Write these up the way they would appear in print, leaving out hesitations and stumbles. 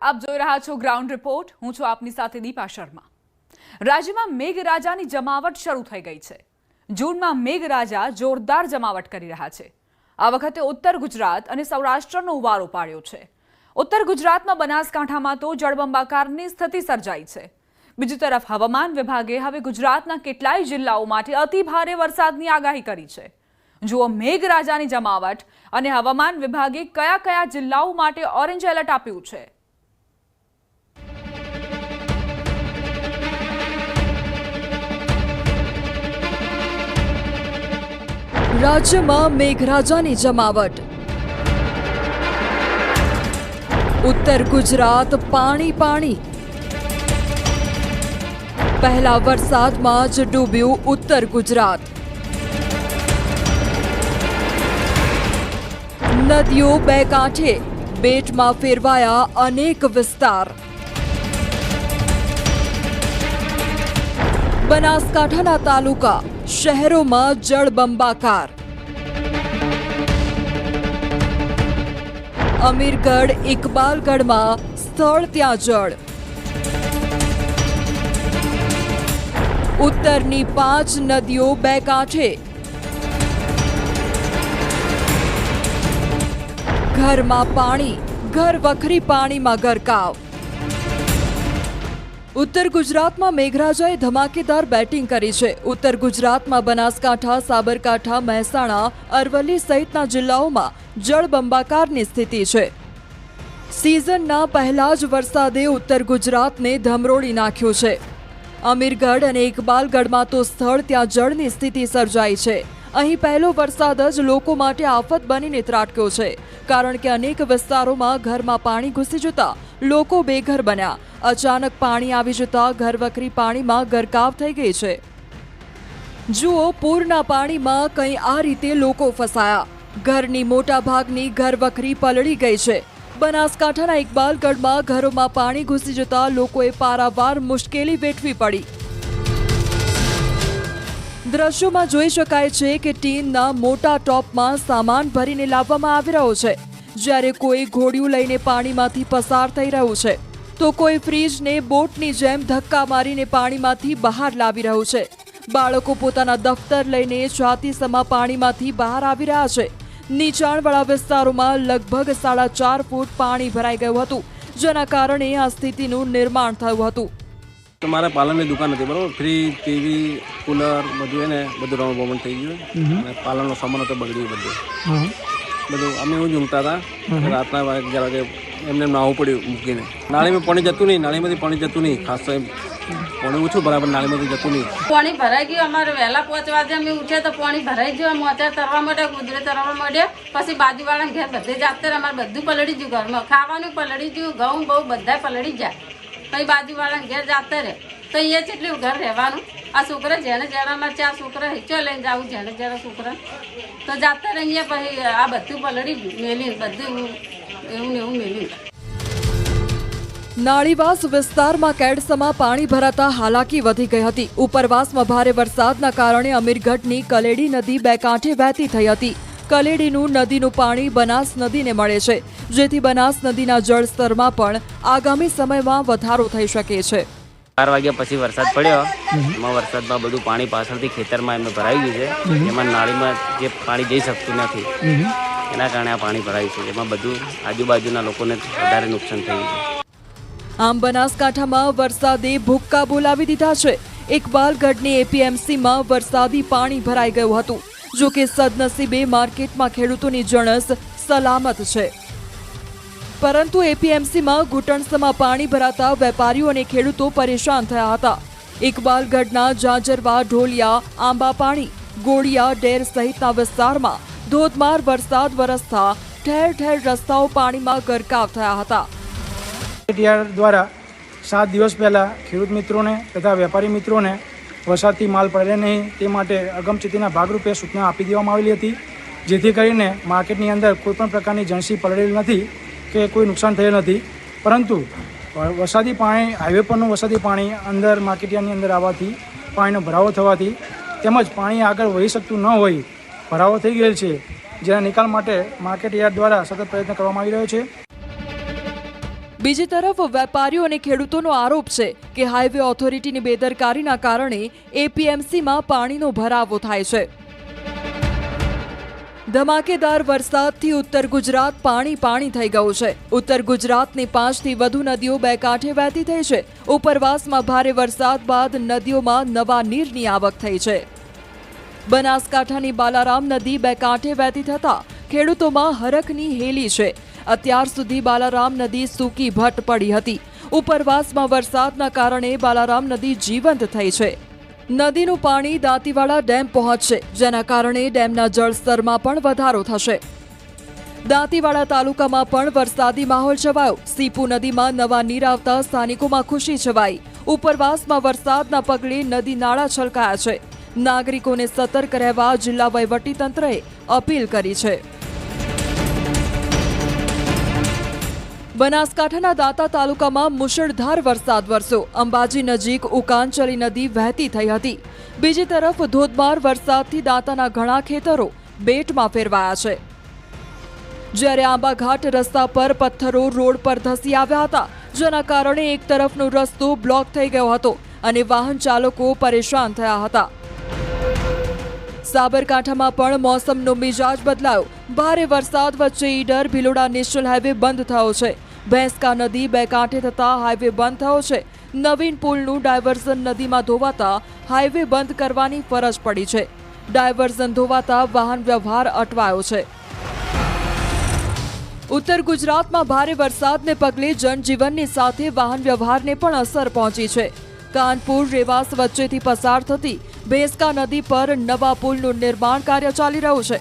આપ જોઈ રહ્યા છો ગ્રાઉન્ડ રિપોર્ટ. હું છું આપની સાથે દીપા શર્મા. રાજ્યમાં મેઘરાજાની જમાવટ શરૂ થઈ ગઈ છે. જૂનમાં મેઘરાજા જોરદાર જમાવટ કરી રહ્યા છે. આ વખતે ઉત્તર ગુજરાત અને સૌરાષ્ટ્રનો વારો પાડ્યો છે. ઉત્તર ગુજરાતમાં બનાસકાંઠામાં તો જળબંબાકારની સ્થિતિ સર્જાઈ છે. બીજી તરફ હવામાન વિભાગે હવે ગુજરાતના કેટલાય જિલ્લાઓ માટે અતિ ભારે વરસાદની આગાહી કરી છે. જુઓ મેઘરાજાની જમાવટ અને હવામાન વિભાગે કયા કયા જિલ્લાઓ માટે ઓરેન્જ એલર્ટ આપ્યું છે. રાજ્યમાં મેઘરાજાની જમાવટ. ઉત્તર ગુજરાત પાણી પાણી. પહેલા વરસાદમાં જ ડૂબ્યું ઉત્તર ગુજરાત. નદીઓ બે કાંઠે, બેટમાં ફેરવાયા અનેક વિસ્તાર. બનાસકાંઠાના તાલુકા શહેરોમાં જળબંબાકાર. અમીરગઢ ઇકબાલગઢમાં સ્થળ ત્યાં જળ. ઉત્તરની 5 નદીઓ બે કાંઠે. ઘરમાં પાણી, ઘર વખરી પાણીમાં ગરકાવ. ઉત્તર ગુજરાતમાં મેઘરાજાએ ધમાકેદાર બેટિંગ કરી છે. ઉત્તર ગુજરાતમાં બનાસકાંઠા, સાબરકાંઠા, મહેસાણા, અરવલ્લી સહિતના જિલ્લાઓમાં જળબંબાકારની સ્થિતિ છે. સિઝનના પહેલા જ વરસાદે ઉત્તર ગુજરાતને ધમરોળી નાખ્યું છે. અમીરગઢ અને ઇકબાલગઢમાં તો સ્થળ ત્યાં જળની સ્થિતિ સર્જાઈ છે. અહીં પહેલો વરસાદ જ લોકો માટે આફત બનીને ત્રાટક્યો છે, કારણ કે અનેક વિસ્તારોમાં ઘરમાં પાણી ઘૂસી જતા લોકો બેઘર બન્યા. અચાનક પાણી આવી જતા ઘરવખરી પાણીમાં ગરકાવ થઈ ગઈ છે. જુઓ પૂરના પાણીમાં કંઈ આ રીતે લોકો ફસાયા. ઘરની મોટા ભાગની ઘરવખરી પલળી ગઈ છે. બનાસકાંઠાના ઇકબાલગઢમાં ઘરોમાં પાણી ઘૂસી જતા લોકોએ પારાવાર મુશ્કેલી વેઠવી પડી. દ્રશ્યોમાં જોઈ શકાય છે કે ટીનના મોટા ટોપમાં સામાન ભરીને લાવવામાં આવી રહ્યો છે, જ્યારે કોઈ ઘોડિયું લઈને પાણીમાંથી પસાર થઈ રહ્યું છે, તો કોઈ ફ્રીજને બોટની જેમ ધક્કા મારીને પાણીમાંથી બહાર લાવી રહ્યું છે. બાળકો પોતાના દફતર લઈને છાતીસમા પાણીમાંથી બહાર આવી રહ્યા છે. નીચાણવાળા વિસ્તારોમાં લગભગ 4.5 ફૂટ પાણી ભરાઈ ગયું હતું, જેના કારણે આ સ્થિતિનું નિર્માણ થયું હતું. મારે પાલનની દુકાન હતી, બરાબર. ફ્રીજ, ટીવી, કુલર બધું એને બધું રમણ થઈ ગયું. અને પાલનનો સામાન હતો બગડ્યું બધું. અમે એવું જ ઊંઘતા હતા. રાતના 11 વાગે એમને નાહવું પડ્યું મૂકીને. નાળીમાં પાણી જતું નહીં, નાળીમાંથી પાણી જતું નહીં. ખાસ તો પાણી ઓછું બરાબર, નાળીમાંથી જતું નહીં. પાણી ભરાઈ ગયું. અમારે વહેલા 5 વાગે અમે ઉઠ્યા તો પાણી ભરાઈ ગયું. મોચા તરવા માંડ્યા, કુદરે તરવા માંડ્યા. પછી બાજુવાળા ઘેર બધે જાતે અમારે બધું પલળી ગયું. ઘરમાં ખાવાનું પલળી ગયું, ઘઉં બહુ બધા પલળી જાય. પછી બાજુવાળા ઘેર જાતે રહે તો અહીંયા જેટલું ઘર રહેવાનું. આ છોકરા જેને જરા અમારે 4 છોકરા હિચો લઈને જવું, જેને જરા છોકરા તો જાતે રહીએ. પછી આ બધું પલળી ગયું, મેલી બધું એવું ને એવું મેલ્યું. નાળીવાસ વિસ્તારમાં કેડસમાં પાણી ભરાતા હાલાકી વધી ગઈ હતી. ઉપરવાસમાં ભારે વરસાદના કારણે અમીરગઢની કલેડી નદી બે કાંઠે વહેતી થઈ હતી. કલેડીનું નદીનું પાણી બનાસ નદીને મળે છે, જેથી બનાસ નદીના જળસ્તરમાં પણ આગામી સમયમાં વધારો થઈ શકે છે. 4 વાગ્યા પછી વરસાદ પડ્યો. એમાં વરસાદમાં બધું પાણી પાછળથી ખેતરમાં એમને ભરાઈ ગયું છે. એમાં નાળીમાં જે પાણી જઈ શકતું નથી, એના કારણે આ પાણી ભરાયું છે. એમાં બધું આજુબાજુના લોકોને વધારે નુકસાન થયું છે. આમ બનાસકાંઠામાં વરસાદે ભૂક્કા બોલાવી દીધા છે. ઇકબાલગઢની એપીએમસીમાં વરસાદી પાણી ભરાઈ ગયું હતું. જો કે સદનસીબે માર્કેટમાં ખેડૂતોની જણસ સલામત છે, પરંતુ એપીએમસીમાં ઘૂંટણસમાં પાણી ભરાતા વેપારીઓ અને ખેડૂતો પરેશાન થયા હતા. ઇકબાલગઢના જાજરવા, ઢોલિયા, આંબાપાણી, ગોળિયા, ડેર સહિતના વિસ્તારમાં ધોધમાર વરસાદ વરસતા ઠેર ઠેર રસ્તાઓ પાણીમાં ગરકાવ થયા હતા. દ્વારા 7 દિવસ પહેલાં ખેડૂત મિત્રોને તથા વેપારી મિત્રોને વરસાદથી માલ પડે નહીં તે માટે અગમચેતીના ભાગરૂપે સૂચના આપી દેવામાં આવેલી હતી, જેથી કરીને માર્કેટની અંદર કોઈપણ પ્રકારની જણસી પડેલી નથી કે કોઈ નુકસાન થયેલ નથી. પરંતુ વરસાદી પાણી, હાઈવે પરનું વરસાદી પાણી અંદર માર્કેટયાર્ડની અંદર આવવાથી, પાણીનો ભરાવો થવાથી તેમજ પાણી આગળ વહી શકતું ન હોય, ભરાવો થઈ ગયેલ છે, જેના નિકાલ માટે માર્કેટયાર્ડ દ્વારા સતત પ્રયત્ન કરવામાં આવી રહ્યો છે. બીજી તરફ વેપારીઓ અને ખેડૂતોનો આરોપ છે કે હાઈવે ઓથોરિટીની બેદરકારીના કારણે એપીએમસીમાં પાણીનો ભરાવો થાય છે. ધમાકેદાર વરસાદથી ઉત્તર ગુજરાત પાણી થઈ ગયું છે. ઉત્તર ગુજરાતની 5 થી વધુ નદીઓ બે કાંઠે વહેતી થઈ છે. ઉપરવાસમાં ભારે વરસાદ બાદ નદીઓમાં નવા નીરની આવક થઈ છે. બનાસકાંઠાની બાલારામ નદી બે કાંઠે વહેતી થતા ખેડૂતોમાં હરખની હેલી છે. અત્યાર સુધી બાલારામ નદી સૂકી ભટ્ટ પડી હતી. ઉપરવાસમાં વરસાદના કારણે બાલારામ નદી જીવંત થઈ છે. નદીનું પાણી દાંતીવાડા ડેમ પહોંચશે, જેના કારણે ડેમના જળસ્તરમાં પણ વધારો થશે. દાંતીવાડા તાલુકામાં પણ વરસાદી માહોલ છવાયો. સીપુ નદીમાં નવા નીર આવતા સ્થાનિકોમાં ખુશી છવાઈ. ઉપરવાસમાં વરસાદના પગલે નદી નાળા છલકાયા છે. નાગરિકોને સતર્ક રહેવા જિલ્લા વહીવટીતંત્રએ અપીલ કરી છે. બનાસકાંઠાના દાંતા તાલુકામાં મુશળધાર વરસાદ વરસ્યો. અંબાજી નજીક ઉકાનચલી નદી વહેતી થઈ હતી. બીજી તરફ ધોધમાર વરસાદથી દાંતાના ઘણા ખેતરો બેટમાં ફેરવાયા છે. જ્યારે આંબાઘાટ રસ્તા પર પથ્થરો રોડ પર ધસી આવ્યા હતા, જેના કારણે એક તરફનો રસ્તો બ્લોક થઈ ગયો હતો અને વાહન ચાલકો પરેશાન થયા હતા. સાબરકાંઠામાં પણ મોસમનો મિજાજ બદલાયો. ભારે વરસાદ વચ્ચે ઈડર ભિલોડા નેશનલ હાઈવે બંધ થયો છે. ભેંસકા નદી બે કાંઠે થતા હાઈવે બંધ થયો છે. નવીન પુલનું ડાયવર્ઝન નદીમાં ધોવાતા હાઈવે બંધ કરવાની ફરજ પડી છે. ડાયવર્ઝન ધોવાતા વાહન વ્યવહાર અટવાયો છે. ઉત્તર ગુજરાતમાં ભારે વરસાદને પગલે જનજીવનની સાથે વાહન વ્યવહારને પણ અસર પહોંચી છે. કાનપુર રેવાસ વચ્ચેથી પસાર થતી ભેંસકા નદી પર નવા પુલનું નિર્માણ કાર્ય ચાલી રહ્યું છે.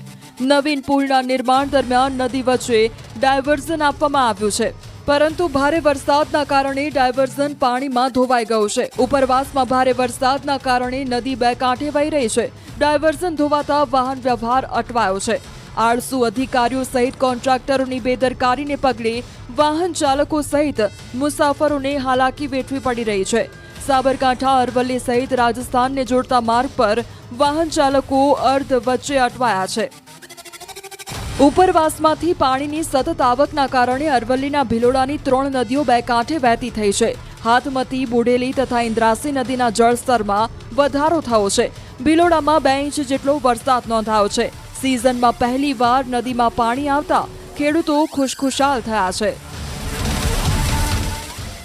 નવીન પુલના નિર્માણ દરમિયાન નદી વચ્ચે ડાયવર્ઝન આપવામાં આવ્યું છે, પરંતુ ભારે વરસાદના કારણે ડાયવર્ઝન પાણીમાં ધોવાઈ ગયું છે. ઉપરવાસમાં ભારે વરસાદના કારણે નદી બે કાંઠે વહી રહી છે. ડાયવર્ઝન ધોવાતા વાહન વ્યવહાર અટવાયો છે. આળસુ અધિકારીઓ સહિત કોન્ટ્રાક્ટરોની બેદરકારીને પગલે વાહન ચાલકો સહિત મુસાફરોને હાલાકી વેઠવી પડી રહી છે. સાબરકાંઠા અરવલ્લી સહિત રાજસ્થાનને જોડતા માર્ગ પર વાહન ચાલકો અર્ધ વચ્ચે અટવાયા છે. ઉપરવાસમાંથી પાણીની સતત આવકના કારણે અરવલ્લીના ભિલોડાની 3 નદીઓ બે કાંઠે વહેતી થઈ છે. હાથમતી, બુઢેલી તથા ઇન્દ્રાસી નદીના જળસ્તરમાં વધારો થયો છે. ભિલોડામાં 2 ઇંચ જેટલો વરસાદ નોંધાયો છે. સિઝનમાં પહેલીવાર નદીમાં પાણી આવતા ખેડૂતો ખુશખુશાલ થયા છે.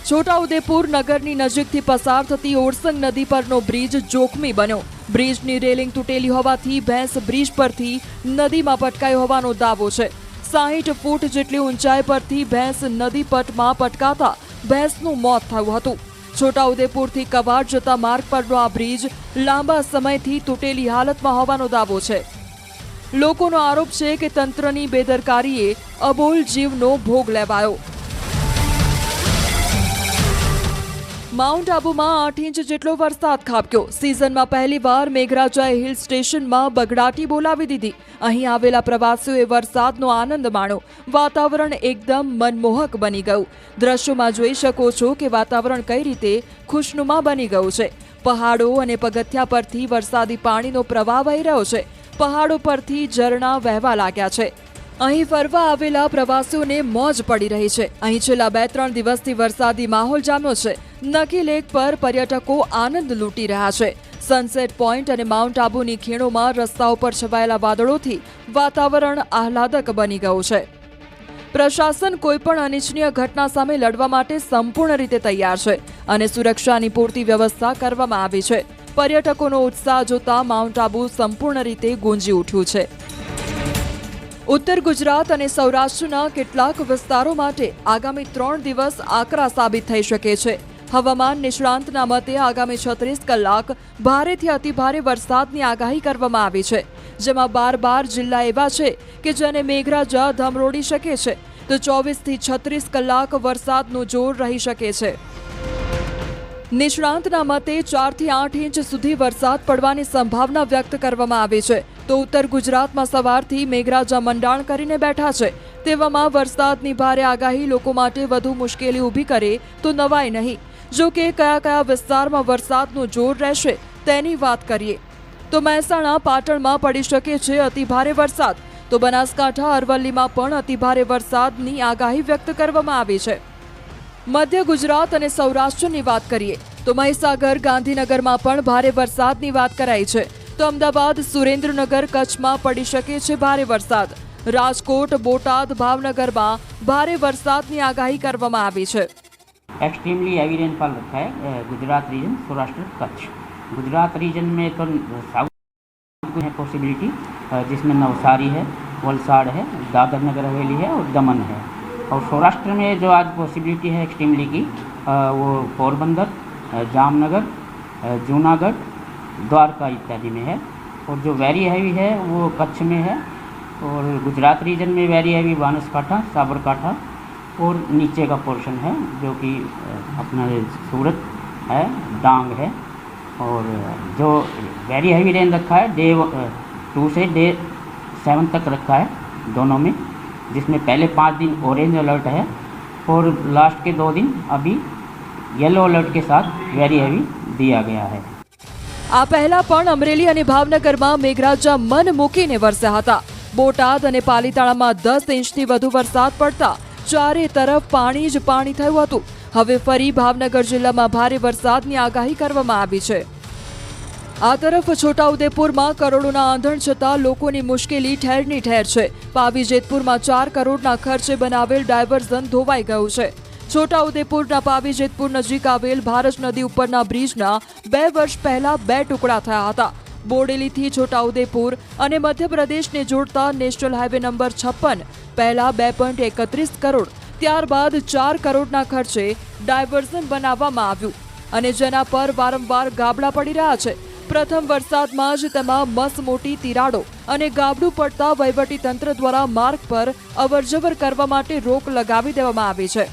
છોટાઉદેપુર નગરની નજીકથી પસાર થતી ઓરસંગ નદી પરનો બ્રિજ જોખમી બન્યો. બ્રિજની રેલિંગ તૂટેલી હોવાથી ભેંસ બ્રિજ પરથી નદીમાં પટકાઈ હોવાનો દાવો છે. 60 ફૂટ જેટલી ઊંચાઈ પરથી ભેંસ નદી પટમાં પટકાતા ભેંસનું મોત થયું હતું. છોટાઉદેપુરથી કવાડ જતા માર્ગ પરનો આ બ્રિજ લાંબા સમયથી તૂટેલી હાલતમાં હોવાનો દાવો છે. લોકોનો આરોપ છે કે તંત્રની બેદરકારીએ અબોલ જીવનો ભોગ લેવાયો. માઉન્ટ આબુમાં 8 ઇંચ જેટલો વરસાદ ખાબક્યો. સિઝનમાં પહેલીવાર મેઘરાજાએ હિલ સ્ટેશનમાં બગડાટી બોલાવી દીધી. અહીં આવેલા પ્રવાસીઓએ વરસાદનો આનંદ માણ્યો. વાતાવરણ એકદમ મનમોહક બની ગયું. દ્રશ્યોમાં જોઈ શકો છો કે વાતાવરણ કઈ રીતે ખુશનુમા બની ગયું છે. પહાડો અને પગથિયા પરથી વરસાદી પાણીનો પ્રવાહ વહી રહ્યો છે. પહાડો પરથી ઝરણા વહેવા લાગ્યા છે. અહીં ફરવા આવેલા પ્રવાસીઓને મોજ પડી રહી છે. અહીં છેલ્લા 2-3 દિવસથી વરસાદી માહોલ જામ્યો છે. નકી લેક પર પર્યટકો આનંદ લૂંટી રહ્યા છે. સનસેટ પોઈન્ટ અને માઉન્ટ આબુની ખીણોમાં રસ્તાઓ પર છવાયેલા વાદળોથી વાતાવરણ આહલાદક બની ગયું છે. પ્રશાસન કોઈપણ અનિચ્છનીય ઘટના સામે લડવા માટે સંપૂર્ણ રીતે તૈયાર છે અને સુરક્ષાની પૂરતી વ્યવસ્થા કરવામાં આવી છે. પર્યટકોનો ઉત્સાહ જોતા માઉન્ટ આબુ સંપૂર્ણ રીતે ગુંજી ઉઠ્યું છે. ઉત્તર ગુજરાત અને સૌરાષ્ટ્રના કેટલાક વિસ્તારો માટે આગામી 3 દિવસ આકરા સાબિત થઈ શકે છે. હવામાન નિષ્ણાંતના મતે આગામી 36 કલાક ભારેથી અતિભારે વરસાદની આગાહી કરવામાં આવી છે, જેમાં 12 જિલ્લા એવા છે કે જેને મેઘરાજા ધમરોડી શકે છે, તો 24 થી 36 કલાક વરસાદનું જોર રહી શકે છે. નિષ્ણાંતના મતે 4 થી 8 ઇંચ સુધી વરસાદ પડવાની સંભાવના વ્યક્ત કરવામાં આવી છે. તો ઉત્તર ગુજરાતમાં સવારથી મેઘરાજા મંડાણ કરીને બેઠા છે. તેવામાં વરસાદની ભારે આગાહી લોકો માટે વધુ મુશ્કેલી ઊભી કરે તો નવાઈ નહીં. જો કે કયા વિસ્તારમાં વરસાદનું જોર રહેશે તેની વાત કરીએ તો મહેસાણા, પાટણમાં પડી શકે છે અતિભારે વરસાદ. તો બનાસકાંઠા, અરવલ્લીમાં પણ અતિભારે વરસાદની આગાહી વ્યક્ત કરવામાં આવી છે. મધ્ય ગુજરાત અને સૌરાષ્ટ્રની વાત કરીએ તો મહીસાગર, ગાંધીનગરમાં પણ ભારે વરસાદની વાત કરાઈ છે. તો અમદાવાદ, સુરેન્દ્રનગર, કચ્છમાં પડી શકે છે ભારે વરસાદ. રાજકોટ, બોટાદ, ભાવનગરમાં ભારે વરસાદની આગાહી કરવામાં આવી છે. एक्सट्रीमली हैवी रेनफॉल रखा है गुजरात रीजन, सौराष्ट्र, कच्छ. गुजरात रीजन में तो साउथ है पॉसिबिलिटी, जिसमें नवसारी है, वलसाड़ है, दादर नगर हवेली है और दमन है. और सौराष्ट्र में जो आज पॉसिबिलिटी है एक्सट्रीमली की, वो पोरबंदर, जामनगर, जूनागढ़, द्वारका इत्यादि में है. और जो वेरी हैवी है वो कच्छ में है. और गुजरात रीजन में वेरी हैवी बनासकांठा, साबरकांठा और नीचे का पोर्शन है जो कि अपना सूरत है, डांग है. और जो वेरी हैवी रेन रखा है डे 2 से डे 7 तक रखा है दोनों में, जिसमें पहले 5 दिन ऑरेंज अलर्ट है और लास्ट के 2 दिन अभी येलो अलर्ट के साथ वेरी हैवी दिया गया है. આ પહેલા પણ અમરેલી અને ભાવનગરમાં મેઘરાજા મન મૂકીને વરસ્યા હતા. બોટાદ અને પાલીતાણામાં 10 ઇંચથી વધુ વરસાદ પડતા ચારે તરફ પાણી જ પાણી થયું હતું. હવે ફરી ભાવનગર જિલ્લામાં ભારે વરસાદની આગાહી કરવામાં આવી છે. આ તરફ છોટાઉદેપુરમાં કરોડોના આંધણ છતાં લોકોની મુશ્કેલી ઠેરની ઠેર છે. પાવી જેતપુરમાં 4 કરોડના ખર્ચે બનાવેલ ડાયવર્ઝન ધોવાઈ ગયું છે. છોટાઉદેપુરના પાવી જેતપુર નજીક આવેલ ભારત નદી ઉપરના બ્રિજના 2 વર્ષ પહેલા 2 ટુકડા થયા હતા. બોડેલીથી છોટાઉદેપુર અને મધ્યપ્રદેશને જોડતા નેશનલ હાઈવે નંબર 56 પહેલા 2.31 કરોડ, ત્યારબાદ 4 કરોડના ખર્ચે ડાયવર્ઝન બનાવવામાં આવ્યું અને જેના પર વારંવાર ગાબડા પડી રહ્યા છે. પ્રથમ વરસાદમાં જ તેમાં મસમોટી તિરાડો અને ગાબડું પડતા વહીવટીતંત્ર દ્વારા માર્ગ પર અવરજવર કરવા માટે રોક લગાવી દેવામાં આવી છે.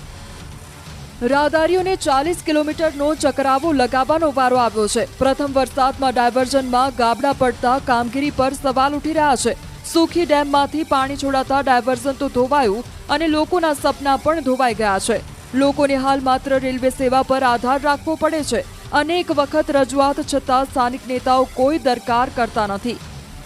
રાહદારીઓને 40 કિલોમીટરનો ચકરાવો લગાવવાનો વારો આવ્યો છે. પ્રથમ વરસાદમાં ડાયવર્ઝનમાં ગાબડા પડતા કામગીરી પર સવાલ ઉઠી રહ્યા છે. સુખી ડેમમાંથી પાણી છોડાતા ડાયવર્ઝન તો ધોવાયું અને લોકોના સપના પણ ધોવાઈ ગયા છે. લોકોને હાલ માત્ર રેલવે સેવા પર આધાર રાખવો પડે છે. અનેક વખત રજૂઆત છતાં સ્થાનિક નેતાઓ કોઈ દરકાર કરતા નથી.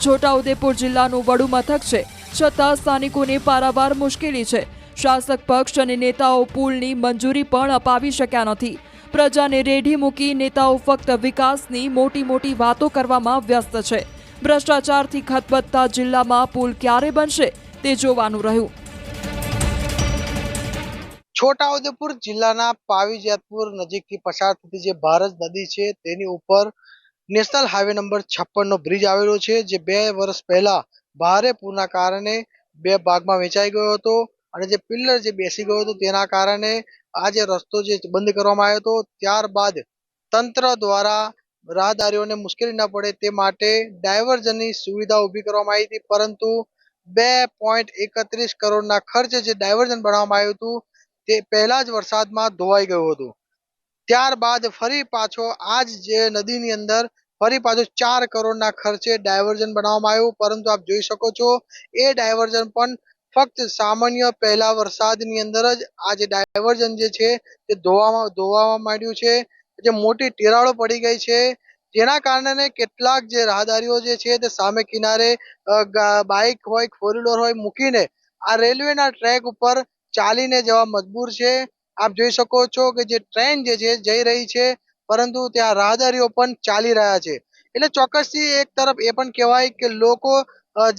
છોટાઉદેપુર જિલ્લાનું વડું મથક છે, છતાં સ્થાનિકોને પારાવાર મુશ્કેલી છે. શાસક પક્ષ અને નેતાઓ પુલની મંજૂરી પણ અપાવી શક્યા નથી. પ્રજાને રેઢી મૂકી નેતાઓ ફક્ત વિકાસની મોટી મોટી વાતો કરવામાં વ્યસ્ત છે. ભ્રષ્ટાચારથી ખતબદતા જિલ્લામાં પુલ ક્યારે બનશે તે જોવાનું રહ્યું. છોટાઉદેપુર જિલ્લાના પાવી જેતપુર નજીકથી પસાર થતી જે ભારત નદી છે તેની ઉપર નેશનલ હાઈવે નંબર 56 નો બ્રિજ આવેલો છે, જે 2 વર્ષ પહેલા ભારે પૂરના કારણે 2 ભાગમાં વેચાઈ ગયો હતો અને જે પિલ્લર જે બેસી ગયો હતો તેના કારણે આ જે રસ્તો જે બંધ કરવામાં આવ્યો હતો. ત્યારબાદ તંત્ર દ્વારા રાહદારીઓને મુશ્કેલી ન પડે તે માટે ડાયવર્ઝનની સુવિધા ઊભી કરવામાં આવી હતી, પરંતુ 2.31 કરોડના ખર્ચે જે ડાયવર્ઝન બનાવવામાં આવ્યું હતું તે પહેલા જ વરસાદમાં ધોવાઈ ગયું હતું. ત્યારબાદ ફરી પાછો આજ જે નદીની અંદર ફરી પાછું 4 કરોડના ખર્ચે ડાયવર્ઝન બનાવવામાં આવ્યું, પરંતુ આપ જોઈ શકો છો એ ડાયવર્ઝન પણ ફક્ત સામાન્ય પહેલા વરસાદની અંદર જ આ જે ડાયવર્ઝન જે છે તે ધોવામાં માંડ્યું છે. જે મોટી તિરાડો પડી ગઈ છે, જેના કારણે કેટલાક જે રાહદારીઓ જે છે તે સામે કિનારે બાઇક હોય, 4 વ્હીલર હોય મૂકીને આ રેલવેના ટ્રેક ઉપર ચાલીને જવા મજબૂર છે. આપ જોઈ શકો છો કે જે ટ્રેન જે છે જઈ રહી છે, પરંતુ ત્યાં રાહદારીઓ પણ ચાલી રહ્યા છે. એટલે ચોક્કસથી એક તરફ એ પણ કહેવાય કે લોકો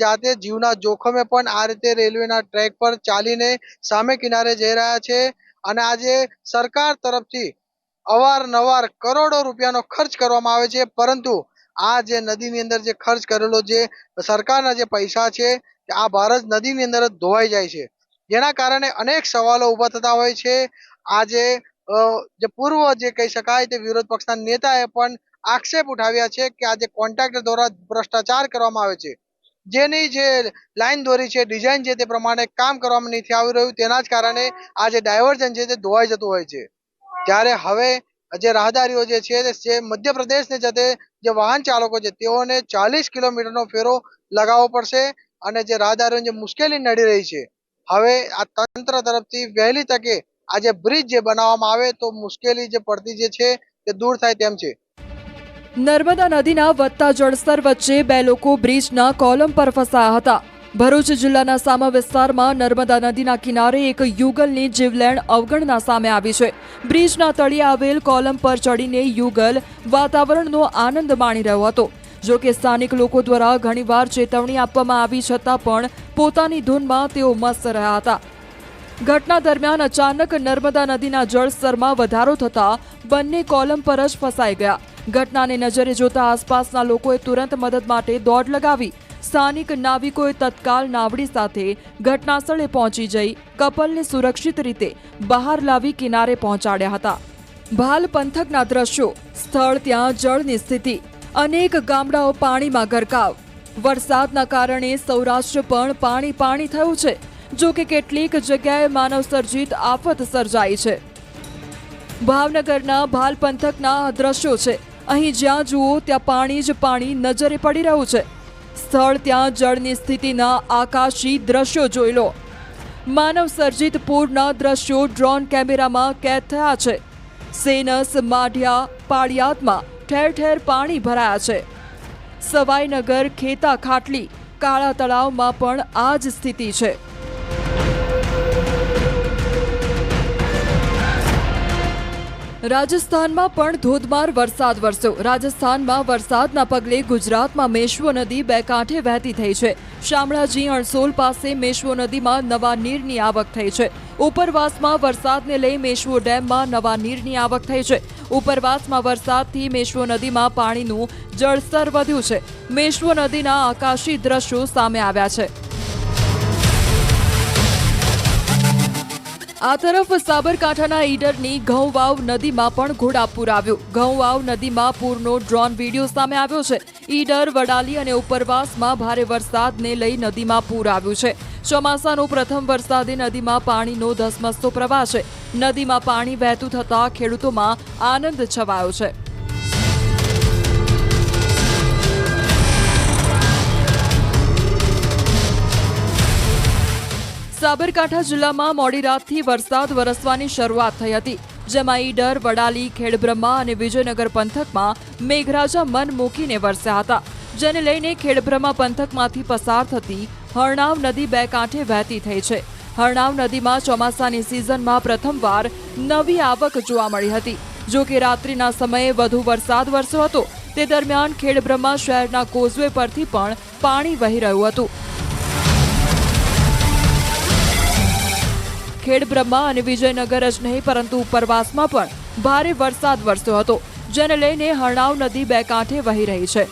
જાતે જીવના જોખમે પણ આ રીતે રેલવેના ટ્રેક પર ચાલીને સામે કિનારે જઈ રહ્યા છે. અને આજે સરકાર તરફથી અવારનવાર કરોડો રૂપિયાનો ખર્ચ કરવામાં આવે છે, પરંતુ આ જે નદીની અંદર જે ખર્ચ કરેલો જે સરકારના જે પૈસા છે આ ભારત નદીની અંદર જ ધોવાઈ જાય છે, જેના કારણે અનેક સવાલો ઊભા થતા હોય છે. આજે જે પૂર્વ જે કહી શકાય તે વિરોધ પક્ષના નેતાએ પણ આક્ષેપ ઉઠાવ્યા છે કે આજે કોન્ટ્રાક્ટર દ્વારા ભ્રષ્ટાચાર કરવામાં આવે છે. જેની જે લાઈન દોરી છે, ડિઝાઇન છે, તે પ્રમાણે કામ કરવામાં નથી આવી રહ્યું, તેના જ કારણે આ જે ડાયવર્ઝન છે તે ધોવાઈ જતું હોય છે. ત્યારે હવે જે રાહદારીઓ જે છે તે મધ્યપ્રદેશને જતે જે વાહન ચાલકો છે તેઓને 40 કિલોમીટરનો ફેરો લગાવવો પડશે અને જે રાહદારીઓને જે મુશ્કેલી નડી રહી છે, હવે આ તંત્ર તરફથી વહેલી તકે આ જે બ્રિજ જે બનાવવામાં આવે તો મુશ્કેલી જે પડતી જે છે તે દૂર થાય તેમ છે. નર્મદા નદીના વધતા જળસ્તર વચ્ચે 2 લોકો બ્રિજના કોલમ પર ફસાયા હતા. ભરૂચ જિલ્લાના સામા વિસ્તારમાં નર્મદા નદીના કિનારે એક યુગલની જીવલેણ અવગણના સામે આવી છે. બ્રિજના તળિયે આવેલ કોલમ પર ચડીને યુગલ વાતાવરણનો આનંદ માણી રહ્યો હતો. જો કે સ્થાનિક લોકો દ્વારા ઘણીવાર ચેતવણી આપવામાં આવી છતાં પણ પોતાની ધૂનમાં તેઓ મસ્ત રહ્યા હતા. ઘટના દરમિયાન અચાનક નર્મદા નદીના જળસ્તરમાં વધારો થતાં બંને કોલમ પર જ ફસાઈ ગયા. ઘટનાને નજરે જોતા આસપાસના લોકોએ તુરંત મદદ માટે દોડ લગાવી. સ્થાનિક નાવિકોએ તત્કાલ નાવડી સાથે ઘટનાસ્થળે પહોંચી જઈ કપલને સુરક્ષિત રીતે બહાર લાવી કિનારે પહોંચાડ્યા હતા. ભાલ પંથકના દ્રશ્યો. સ્થળ ત્યાં જળની સ્થિતિ. અનેક ગામડાઓ પાણીમાં ગરકાવ. વરસાદના કારણે સૌરાષ્ટ્ર પણ પાણી થયું છે. જો કે કેટલીક જગ્યાએ માનવસર્જિત આફત સર્જાઈ છે. ભાવનગરના ભાલ પંથકના દ્રશ્યો છે. અહીં જ્યાં જુઓ ત્યાં પાણી જ પાણી નજરે પડી રહ્યું છે. સ્થળ ત્યાં જળની સ્થિતિના આકાશી દ્રશ્યો જોઈ લો. માનવ સર્જિત પૂરના દ્રશ્યો ડ્રોન કેમેરામાં કેદ થયા છે. સેનસ, માઢિયા, પાળિયાદમાં ઠેર ઠેર પાણી ભરાયા છે. સવાઈનગર, ખેતા ખાટલી, કાળા તળાવમાં પણ આ જ સ્થિતિ છે. રાજસ્થાનમાં પણ ધોધમાર વરસાદ વરસ્યો. રાજસ્થાનમાં વરસાદના પગલે ગુજરાતમાં મેશ્વો નદી બે કાંઠે વહેતી થઈ છે. શામળાજી અણસોલ પાસે મેશ્વો નદીમાં નવા નીરની આવક થઈ છે. ઉપરવાસમાં વરસાદને લઈ મેશ્વો ડેમમાં નવા નીરની આવક થઈ છે. ઉપરવાસમાં વરસાદથી મેશ્વો નદીમાં પાણીનું જળસ્તર વધ્યું છે. મેશ્વો નદીના આકાશી દ્રશ્યો સામે આવ્યા છે. આ તરફ સાબરકાંઠાના ઈડરની ઘઉંવાવ નદીમાં પણ ઘોડાપૂર આવ્યું. ઘઉંવાવ નદીમાં પૂરનો ડ્રોન વિડીયો સામે આવ્યો છે. ઈડર, વડાલી અને ઉપરવાસમાં ભારે વરસાદને લઈ નદીમાં પૂર આવ્યું છે. ચોમાસાનો પ્રથમ વરસાદે નદીમાં પાણીનો ધસમસતો પ્રવાહ છે. નદીમાં પાણી વહેતું થતાં ખેડૂતોમાં આનંદ છવાયો છે. સાબરકાંઠા જિલ્લામાં મોડી રાતથી વરસાદ વરસવાની શરૂઆત થઈ હતી. જેમાં ઈડર, વડાલી, ખેડબ્રહ્મા અને વિજયનગર પંથકમાં મેઘરાજા મન મૂકીને વરસ્યા હતા. જેને લઈને ખેડબ્રહ્મા પંથકમાંથી પસાર થતી હરણાવ નદી બે કાંઠે વહેતી થઈ છે. હરણાવ નદીમાં ચોમાસાની સિઝનમાં પ્રથમવાર નવી આવક જોવા મળી હતી. જો કે રાત્રિના સમયે વધુ વરસાદ વરસ્યો હતો. તે દરમિયાન ખેડબ્રહ્મા શહેરના કોઝવે પરથી પણ પાણી વહી રહ્યું હતું. ખેડબ્રહ્મા અને વિજયનગર જ નહીં પરંતુ ઉપરવાસમાં પણ ભારે વરસાદ વરસ્યો હતો. જેને લઈને હરણાવ નદી બે કાંઠે વહી રહી છે.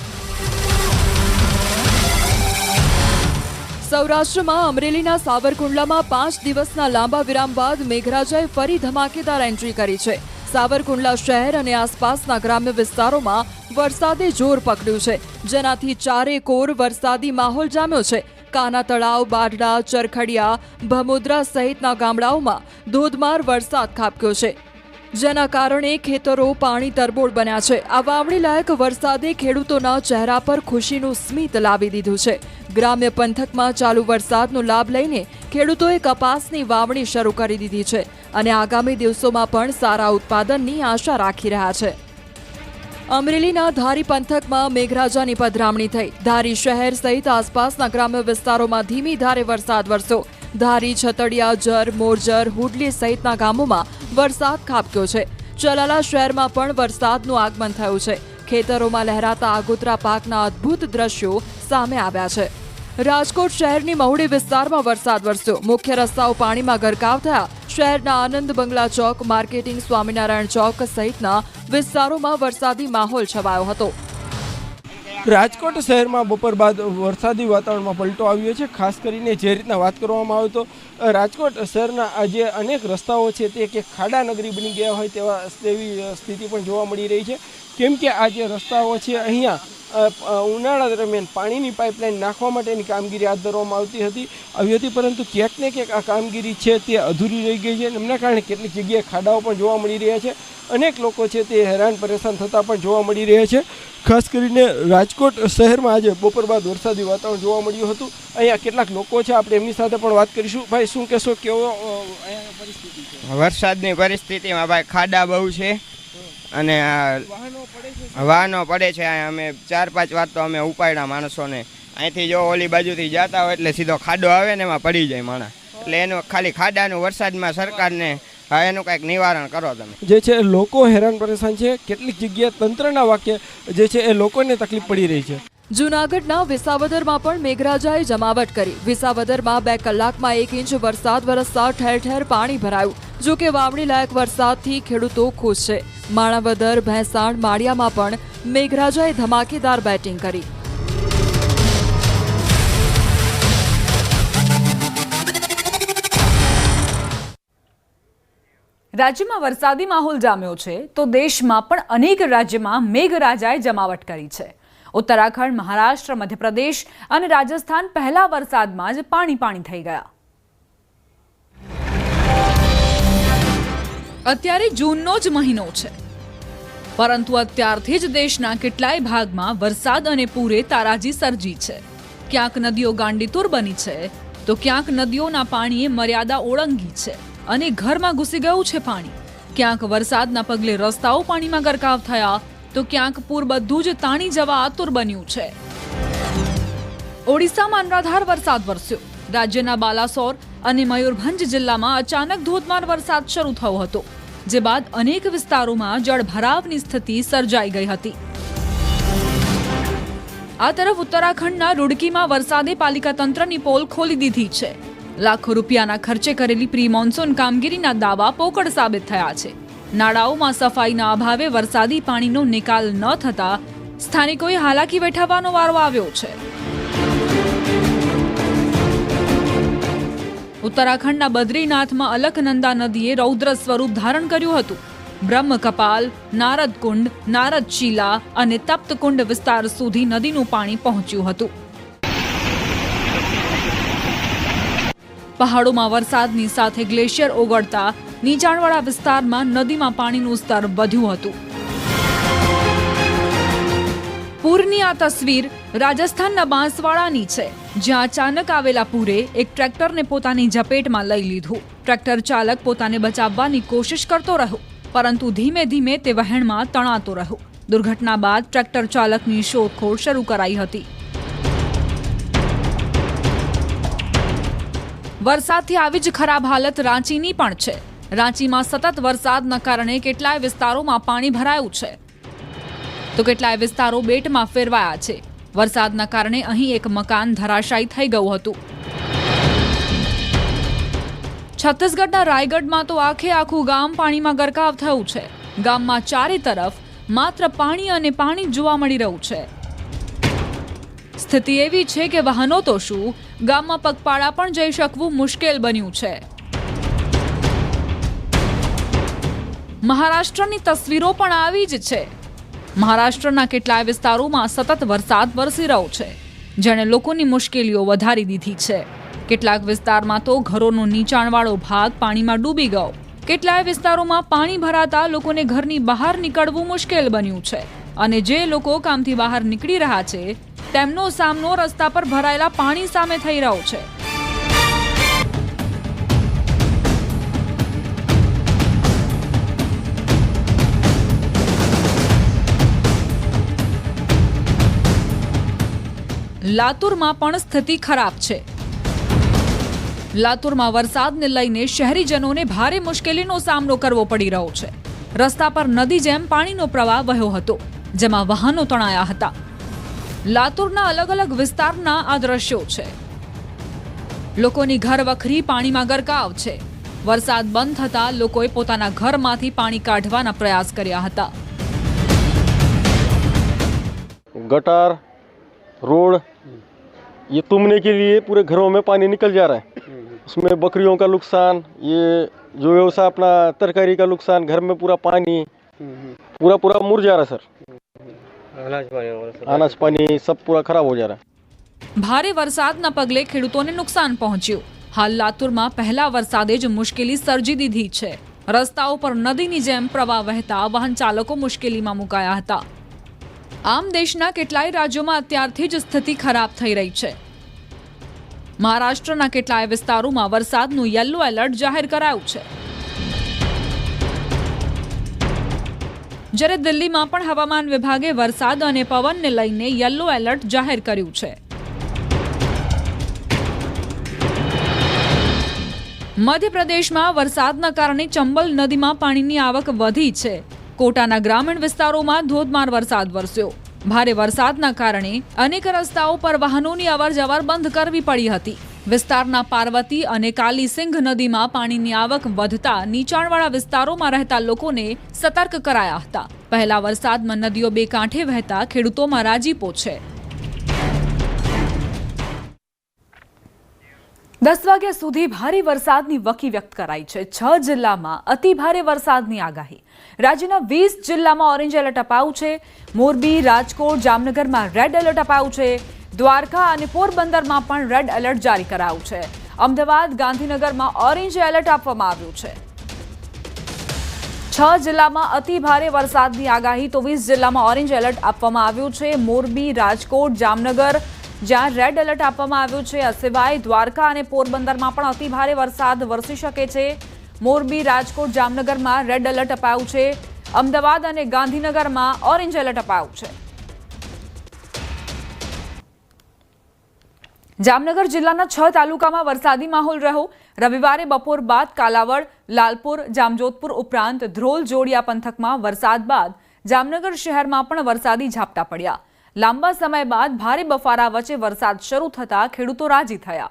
સૌરાષ્ટ્રમાં અમરેલીના સાવરકુંડલામાં 5 દિવસના લાંબા વિરામ બાદ મેઘરાજાએ ફરી ધમાકેદાર એન્ટ્રી કરી છે. સાવરકુંડલા શહેર અને આસપાસના ગ્રામ્ય વિસ્તારોમાં વરસાદે જોર પકડ્યું છે. જેનાથી ચારે કોર વરસાદી માહોલ જામ્યો છે. કાના તળાવ, બાઢડા, ચરખડિયા, ભમોદરા સહિતના ગામડાઓમાં ધોધમાર વરસાદ ખાબક્યો છે. જેના કારણે ખેતરો પાણી તરબોળ બન્યા છે. આ વાવણી લાયક વરસાદે ખેડૂતોના ચહેરા પર ખુશીનું સ્મિત લાવી દીધું છે. ગ્રામ્ય પંથકમાં ચાલુ વરસાદનો લાભ લઈને ખેડૂતોએ કપાસની વાવણી શરૂ કરી દીધી છે અને આગામી દિવસોમાં પણ સારા ઉત્પાદનની આશા રાખી રહ્યા છે. અમરેલીના ધારી પંથકમાં મેઘરાજાની પધરામણી થઈ. ધારી શહેર સહિત આસપાસના ગ્રામ્ય વિસ્તારોમાં ધીમી ધારે વરસાદ વરસ્યો. ધારી, છતડિયા, જર, મોરજર, હુડલી સહિતના ગામોમાં વરસાદ ખાબક્યો છે. ચલાલા શહેરમાં પણ વરસાદનું આગમન થયું છે. ખેતરોમાં લહેરાતા આગોતરા પાકના અદ્ભુત દ્રશ્યો સામે આવ્યા છે. રાજકોટ શહેરની મહુડી વિસ્તારમાં વરસાદ વરસ્યો. મુખ્ય રસ્તાઓ પાણીમાં ગરકાવ થયા. શહેરના આનંદ બંગલા ચોક, માર્કેટિંગ, સ્વામિનારાયણ ચોક સહિતના વિસ્તારોમાં વરસાદી માહોલ છવાયો હતો. રાજકોટ શહેરમાં બપોર બાદ વરસાદી વાતાવરણમાં પલટો આવ્યો છે. ખાસ કરીને જે રીતના વાત કરવામાં આવે તો રાજકોટ શહેરના આજે અનેક રસ્તાઓ છે તે કે ખાડા નગરી બની ગયા હોય તેવી સ્થિતિ પણ જોવા મળી રહી છે. કેમ કે આ જે રસ્તાઓ છે અહીંયા ઉનાળા દરમિયાન પાણીની પાઇપલાઇન નાખવા માટેની કામગીરી હાથ ધરવામાં આવી હતી પરંતુ ક્યાંક ને ક્યાંક આ કામગીરી છે તે અધૂરી રહી ગઈ છે. એમના કારણે કેટલીક જગ્યાએ ખાડાઓ પણ જોવા મળી રહ્યા છે. અનેક લોકો છે તે હેરાન પરેશાન થતા પણ જોવા મળી રહ્યા છે. ખાસ કરીને રાજકોટ શહેરમાં આજે બપોર બાદ વરસાદી વાતાવરણ જોવા મળ્યું હતું. અહીંયા કેટલાક લોકો છે, આપણે એમની સાથે પણ વાત કરીશું. ભાઈ, શું કહેશો, કેવો અહીંયા પરિસ્થિતિ છે? વરસાદની પરિસ્થિતિમાં ભાઈ ખાડા બહુ છે અને વાહનો પડે છે. અમે 4-5 વાર તો અમે ઉપાડ્યા માણસોને અહીંથી જો ઓલી બાજુથી જતા હોય એટલે સીધો ખાડો આવે ને એમાં પડી જાય માણસ. એટલે એનું ખાલી ખાડાનું વરસાદમાં સરકારને એનું કંઈક નિવારણ કરો તમે. જે છે એ લોકો હેરાન પરેશાન છે. કેટલીક જગ્યાએ તંત્રના વાક્ય જે છે એ લોકોને તકલીફ પડી રહી છે. જૂનાગઢના વિસાવદરમાં પણ મેઘરાજાએ જમાવટ કરી. વિસાવદરમાં 2 કલાકમાં 1 ઇંચ વરસાદ વરસતા ઠેર ઠેર પાણી ભરાયું. જો કે વાવણી લાયક વરસાદથી ખેડૂતો ખુશ છે. માણાવદર, ભેંસાણ, માળિયામાં પણ મેઘરાજાએ ધમાકેદાર બેટિંગ કરી. રાજ્યમાં વરસાદી માહોલ જામ્યો છે તો દેશમાં પણ અનેક રાજ્યમાં મેઘરાજાએ જમાવટ કરી છે. ઉત્તરાખંડ, મહારાષ્ટ્ર, મધ્યપ્રદેશ અને રાજસ્થાન પહેલા વરસાદમાં જ પાણી થઈ ગયા. અત્યારે જૂનનો જ મહિનો છે, પરંતુ અત્યારથી જ દેશના કેટલાય ભાગમાં વરસાદ અને પૂરે તારાજી સર્જી છે. ક્યાંક નદીઓ ગાંડીતુર બની છે તો ક્યાંક નદીઓના પાણીએ મર્યાદા ઓળંગી છે અને ઘરમાં ઘૂસી ગયું છે પાણી. ક્યાંક વરસાદના પગલે રસ્તાઓ પાણીમાં ગરકાવ થયા તો ક્યાંક પૂર બધું જ તાણી જવા આતુર બન્યું છે. ઓડિશામાં અનરાધાર વરસાદ વરસ્યો. રાજ્યના બાલાસોર અને મયુરભંજ જિલ્લામાં અચાનક ધોધમાર વરસાદ શરૂ થયો હતો, જે બાદ અનેક વિસ્તારોમાં જળભરાવની સ્થિતિ સર્જાઈ ગઈ હતી. આ તરફ ઉત્તરાખંડના રૂડકીમાં વરસાદે પાલિકા તંત્રની પોલ ખોલી દીધી છે. લાખો રૂપિયાના ખર્ચે કરેલી પ્રી મોન્સૂન કામગીરીના દાવા પોકળ સાબિત થયા છે. નાળાઓમાં સફાઈના અભાવે વરસાદી પાણીનો નિકાલ ન થતા સ્થાનિકોએ હાલાકી વેઠવવાનો વારો આવ્યો છે. ઉત્તરાખંડના બદ્રીનાથમાં અલકનંદા નદીએ રૌદ્ર સ્વરૂપ ધારણ કર્યું હતું. બ્રહ્મકપાલ, નારદકુંડ, નારદશીલા અને તપ્તકુંડ વિસ્તાર સુધી નદીનું પાણી પહોંચ્યું હતું. પહાડોમાં વરસાદની સાથે ગ્લેશિયર ઓગળતા નીચાણવાળા વિસ્તારમાં નદીમાં પાણીનું સ્તર વધ્યું હતું. પૂરની આ તસવીર રાજસ્થાનના બાંસવાડાની છે, જ્યાં અચાનક આવેલા પૂરે એક ટ્રેક્ટરને પોતાની ઝપેટમાં લઈ લીધું. ટ્રેક્ટર ચાલક પોતાને બચાવવાની કોશિશ કરતો રહ્યો, પરંતુ ધીમે ધીમે તે વહેણમાં તણાતો રહ્યો. દુર્ઘટના બાદ ટ્રેક્ટર ચાલકની શોધખોળ શરૂ કરાઈ હતી. વરસાદથી આવી જ ખરાબ હાલત રાંચીની પણ છે. રાંચીમાં સતત વરસાદના કારણે કેટલાય વિસ્તારોમાં પાણી ભરાયું છે તો કેટલાય વિસ્તારો બેટમાં ફેરવાયા છે. વરસાદના કારણે અહીં એક મકાન ધરાશાયી થઈ ગયું હતું. છત્તીસગઢના રાયગઢમાં તો આખું ગામ પાણીમાં ગરકાવ થયું છે. ગામમાં ચારે તરફ માત્ર પાણી અને પાણી જોવા મળી રહ્યું છે. સ્થિતિ એવી છે કે વાહનો તો શું, ગામમાં પગપાળા પણ જઈ શકવું મુશ્કેલ બન્યું છે. મહારાષ્ટ્રની તસવીરો પણ આવી જ છે. મહારાષ્ટ્રના કેટલાય વિસ્તારોમાં સતત વરસાદ વરસી રહ્યો છે, જેણે લોકોની મુશ્કેલીઓ વધારી દીધી છે. કેટલાક વિસ્તારમાં તો ઘરોનો નીચાણવાળો ભાગ પાણીમાં ડૂબી ગયો. કેટલાય વિસ્તારોમાં પાણી ભરાતા લોકોને ઘરની બહાર નીકળવું મુશ્કેલ બન્યું છે અને જે લોકો કામથી બહાર નીકળી રહ્યા છે તેમનો સામનો રસ્તા પર ભરાયેલા પાણી સામે થઈ રહ્યો છે. લાતુરમાં પણ સ્થિતિ ખરાબ છે. લાતુરમાં વરસાદને લઈને શહેરીજનોને ભારે મુશ્કેલીનો સામનો કરવો પડી રહ્યો છે. રસ્તા પર નદી જેમ પાણીનો પ્રવાહ વહ્યો હતો, જેમાં વાહનો તણાયા હતા. લાતુરના અલગ અલગ વિસ્તારના આ દ્રશ્યો છે. લોકોની ઘર વખરી પાણીમાં ગરકાવ છે. વરસાદ બંધ થતાં લોકોએ પોતાના ઘરમાંથી પાણી કાઢવાના પ્રયાસ કર્યા હતા. गटार रोड ये तुमने के लिए पूरे घरों में पानी निकल जा रहा है. उसमें बकरियों का नुकसान, ये जो व्यवसाय अपना तरकारी का नुकसान, घर में पूरा पानी पूरा मुर जा रहा है सर. अनाज पानी सब पूरा खराब हो जा रहा है. ભારે વરસાદના પગલે ખેડૂતોને નુકસાન પહોંચ્યું. હાલ લાતુરમાં પહેલા વરસાદે જ મુશ્કેલી સર્જી દીધી છે. રસ્તાઓ પર નદીની જેમ પ્રવાહ વહેતા વાહન ચાલકો મુશ્કેલીમાં મુકાયા હતા. આમ દેશના કેટલાય રાજ્યોમાં અત્યારથી જ સ્થિતિ ખરાબ થઈ રહી છે. મહારાષ્ટ્રના કેટલાય વિસ્તારોમાં વરસાદનું યલો એલર્ટ જાહેર કરાયું છે. જ્યારે દિલ્હીમાં પણ હવામાન વિભાગે વરસાદ અને પવનને લઈને યલો એલર્ટ જાહેર કર્યું છે. મધ્યપ્રદેશમાં વરસાદના કારણે ચંબલ નદીમાં પાણીની આવક વધી છે. કોટાના ગ્રામીણ વિસ્તારોમાં ધોધમાર વરસાદ વરસ્યો. ભારે વરસાદના કારણે અનેક રસ્તાઓ પર વાહનોની અવરજવર બંધ કરવી પડી હતી. વિસ્તારના પાર્વતી અને કાલીસિંઘ નદીમાં પાણીની આવક વધતા નીચાણવાળા વિસ્તારોમાં રહેતા લોકોને સતર્ક કરાયા હતા. પહેલા વરસાદમાં નદીઓ બે કાંઠે વહેતા ખેડૂતોમાં રાજીપો છે. 10 વાગ્યા સુધી ભારે વરસાદની વકી વ્યક્ત કરાઈ છે. 6 જિલ્લામાં અતિ ભારે વરસાદની આગાહી. રાજ્યના 20 જિલ્લામાં ઓરેન્જ એલર્ટ અપાયું છે. મોરબી, રાજકોટ, જામનગરમાં રેડ એલર્ટ અપાયું છે. દ્વારકા અને પોરબંદરમાં પણ રેડ એલર્ટ જારી કરાયું છે. અમદાવાદ, ગાંધીનગરમાં ઓરેન્જ એલર્ટ આપવામાં આવ્યું છે. 6 જિલ્લામાં અતિ ભારે વરસાદની આગાહી તો 20 જિલ્લામાં ઓરેન્જ એલર્ટ આપવામાં આવ્યું છે. મોરબી, રાજકોટ, જામનગર જ્યાં રેડ એલર્ટ આપવામાં આવ્યું છે. આ સિવાય દ્વારકા અને પોરબંદરમાં પણ અતિ ભારે વરસાદ વરસી શકે છે. મોરબી, રાજકોટ, જામનગરમાં રેડ એલર્ટ અપાયું છે. અમદાવાદ અને ગાંધીનગરમાં ઓરેન્જ એલર્ટ અપાયું છે. જામનગર જિલ્લાના 6 તાલુકામાં વરસાદી માહોલ રહ્યો. રવિવારે બપોર બાદ કાલાવડ, લાલપુર, જામજોધપુર ઉપરાંત ધ્રોલ, જોડિયા પંથકમાં વરસાદ બાદ જામનગર શહેરમાં પણ વરસાદી ઝાપટા પડ્યા. લાંબા સમય બાદ ભારે બફારા વચ્ચે વરસાદ શરૂ થતા ખેડૂતો રાજી થયા.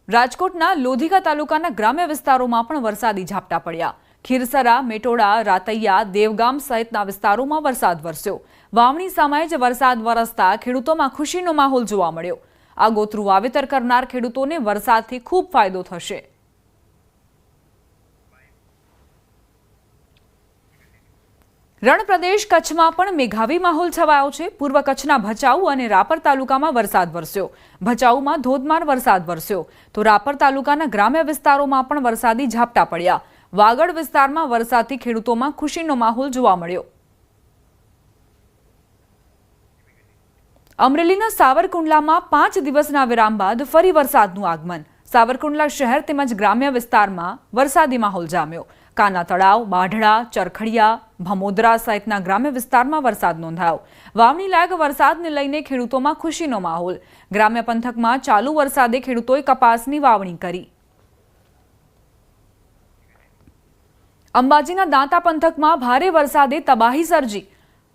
રાજકોટના લોધિકા તાલુકાના ગ્રામ્ય વિસ્તારોમાં પણ વરસાદી ઝાપટા પડ્યા. ખીરસરા, મેટોડા, રાતૈયા, દેવગામ સહિતના વિસ્તારોમાં વરસાદ વરસ્યો. વાવણી સમયે જ વરસાદ વરસતા ખેડૂતોમાં ખુશીનો માહોલ જોવા મળ્યો. આગોતરું વાવેતર કરનાર ખેડૂતોને વરસાદથી ખૂબ ફાયદો થશે. રણ પ્રદેશ કચ્છમાં પણ મેઘાવી માહોલ છવાયો છે. પૂર્વ કચ્છના ભચાઉ અને રાપર તાલુકામાં વરસાદ વરસ્યો. ભચાઉમાં ધોધમાર વરસાદ વરસ્યો તો રાપર તાલુકાના ગ્રામ્ય વિસ્તારોમાં પણ વરસાદી ઝાપટા પડ્યા. વાગડ વિસ્તારમાં વરસાદથી ખેડૂતોમાં ખુશીનો માહોલ જોવા મળ્યો. અમરેલીના સાવરકુંડલામાં 5 દિવસના વિરામ બાદ ફરી વરસાદનું આગમન. સાવરકુંડલા શહેર તેમજ ગ્રામ્ય વિસ્તારમાં વરસાદી માહોલ જામ્યો. કાના તળાવ, બાઢડા, ચરખડિયા, ભમોદરા સહિતના ગ્રામ્ય વિસ્તારમાં વરસાદ નોંધાયો. વાવણી લાયક વરસાદને લઈને ખેડૂતોમાં ખુશીનો માહોલ. ગ્રામ્ય પંથકમાં ચાલુ વરસાદે ખેડૂતોએ કપાસની વાવણી કરી. અંબાજીના દાંતા પંથકમાં ભારે વરસાદે તબાહી સર્જી.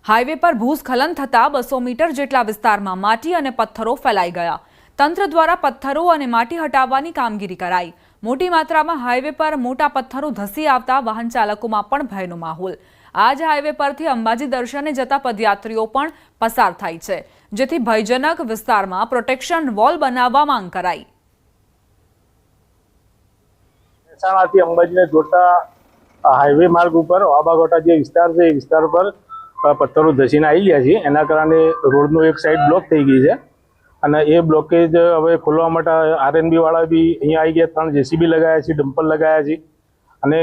હાઈવે પર ભૂસ્ખલન થતા 200 મીટર જેટલા વિસ્તારમાં માટી અને પથ્થરો ફેલાઈ ગયા. તંત્ર દ્વારા પથ્થરો અને માટી હટાવવાની કામગીરી કરાઈ. મોટી માત્રામાં હાઈવે પર મોટા પથ્થરો ધસી આવતા વાહન ચાલકોમાં પણ ભયનો માહોલ. આ જ હાઈવે પરથી અંબાજી દર્શને જતા પદયાત્રીઓ પણ પસાર થાય છે, જેથી ભયજનક વિસ્તારમાં પ્રોટેક્શન વોલ બનાવવા માંગ કરાઈ. મહેસાણાથી અંબાજીને જોડતા હાઈવે માર્ગ ઉપર વાબાગોટા જે વિસ્તાર છે એ વિસ્તાર પર પથ્થરો ધસીને આવી ગયા છે. એના કારણે રોડનો એક સાઈડ બ્લોક થઈ ગઈ છે અને એ બ્લોકેજ હવે ખોલવા માટે આરએનબી વાળા બી અહીંયા આવી ગયા. 3 જેસીબી લગાવ્યા છે, ડમ્પર લગાવ્યા છે અને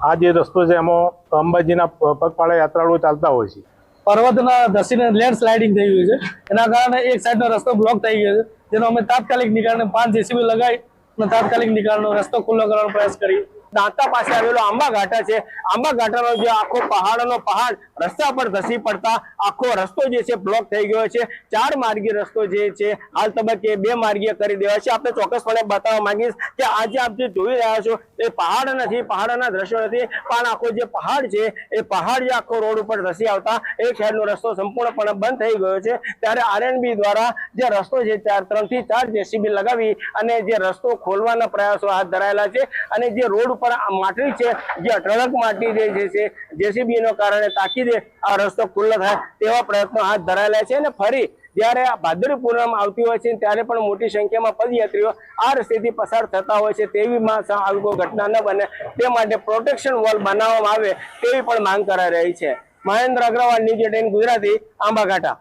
આ જે રસ્તો છે એમાં અંબાજીના પગપાળા યાત્રાળુઓ ચાલતા હોય છે. પર્વતના ધસીને લેન્ડ સ્લાઇડિંગ થઈ ગયું છે. એના કારણે એક સાઈડનો રસ્તો બ્લોક થઈ ગયો છે, જેનો અમે તાત્કાલિક નિકાલને 5 જેસીબી લગાવી અને તાત્કાલિક નિકાલનો રસ્તો ખુલ્લો કરવાનો પ્રયાસ કરી. દાંતા પાસે આવેલો આંબા ઘાટા છે. આંબા ઘાટાનો જે આખો પહાડનો પહાડ રસ્તા પર ધસી પડતા આખો રસ્તો જે છે બ્લોક થઈ ગયો છે. 4 માર્ગીય રસ્તો જે છે હાલ તબક્કે 2 માર્ગીય કરી દેવાય છે. આપણે ચોક્કસપણે બતાવવા માંગીશ કે આજે આપ જે જોઈ રહ્યા છો એ પહાડ નથી, પહાડના દ્રશ્યો નથી, પણ આખો જે પહાડ છે એ પહાડ જે આખો રોડ ઉપર ધસી આવતા એક સાઈડનો રસ્તો સંપૂર્ણપણે બંધ થઈ ગયો છે. ત્યારે આરએનબી દ્વારા જે રસ્તો છે 3 થી 4 જેસીબી લગાવી અને જે રસ્તો ખોલવાના પ્રયાસો હાથ ધરાયેલા છે અને જે રોડ પર માટી છે, જે અઢળક માટી જે છે જેસીબી નો કારણે તાકીદે આ રસ્તો ખુલ્લો થાય તેવા પ્રયત્નો હાથ ધરાયેલા છે. અને ફરી જ્યારે ભાદરવી પૂનમ આવતી હોય છે ત્યારે પણ મોટી સંખ્યામાં પદયાત્રીઓ આ રસ્તેથી પસાર થતા હોય છે. તેવીમાં આવી કોઈ ઘટના ન બને તે માટે પ્રોટેક્શન વોલ બનાવવામાં આવે તેવી પણ માંગ કરાઈ રહી છે. મહેન્દ્ર અગ્રવાલ, ન્યૂઝ 18 ગુજરાતી, આંબાઘાટા.